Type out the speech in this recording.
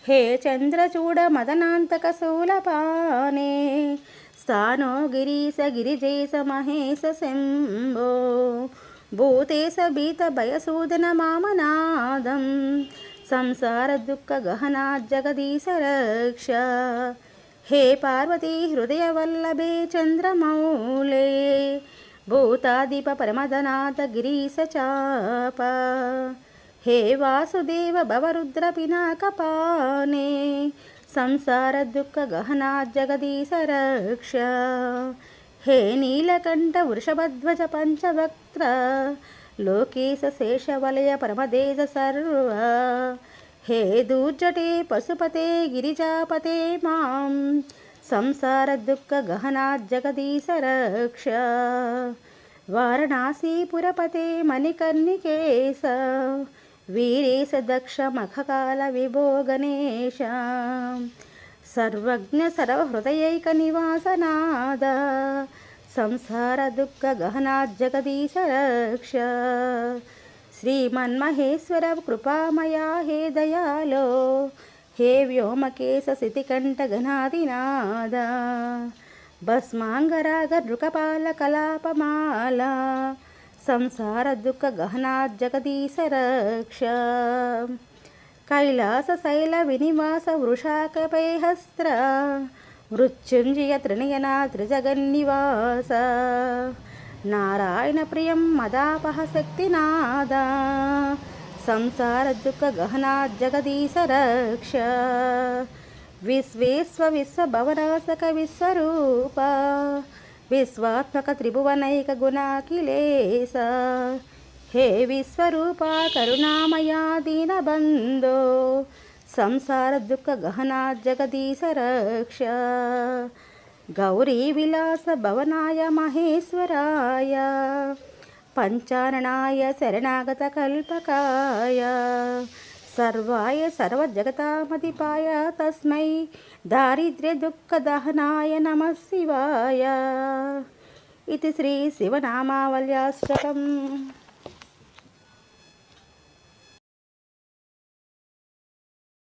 हे चन्द्रचूड मदनान्तक शूलपाणे स्थानो गिरीश गिरिजेश महेश शम्भो भूतेश भीत भयसूदन मामनादं संसार दुःख गहना जगदीश रक्ष हे पार्वती हृदय वल्लभे चन्द्रमौले भूतादीप परमदनाथ गिरीश चाप हे वासुदेव भवरुद्र पिनाकपाने संसार दुःख गहना जगदीश रक्ष हे नीलकण्ठ वृषभध्वज पंचवक्त्र लोकेश शेषवलय परमदेश सर्व हे दूर्जटे पशुपते गिरिजापते मां संसार दुःख गहना जगदीश रक्ष वारणासीपुरपते मणिकर्णिकेश वीरेश दक्ष मखकाल विभो गणेश सर्वज्ञ सर्वहृदयैक निवासनाद संसार दुःख गहना जगदीश रक्ष श्रीमन्महेश्वर कृपामया हे दयालो हे व्योमकेश सितिकण्ठ गणाधिनाद भस्मांगराग नृकपाल कलापमाला संसार दुःख गहना जगदीश रक्ष कैलास शैल विनिवास वृषाकपैहस्त्र मृत्युंजय त्रिनयना त्रिजगन्निवास नारायण प्रियं मदापह शक्तिनाद संसार दुःख गहना जगदीश रक्ष विश्वेश्व विश्वभवनासक विश्वरूप विश्वात्मक त्रिभुवनैक गुणाखिलेश हे विश्वरूपा करुणामया दीनबन्धो संसार दुःख गहना जगदीश रक्ष गौरी विलास भवनाय महेश्वराय पंचाननाय शरणागत कल्पकाय सर्वाय सर्वजगतामधिपाय तस्मै दारिद्र्य दुःख दहनाय नमः शिवाय इति श्री शिवनामावल्याष्टकम्।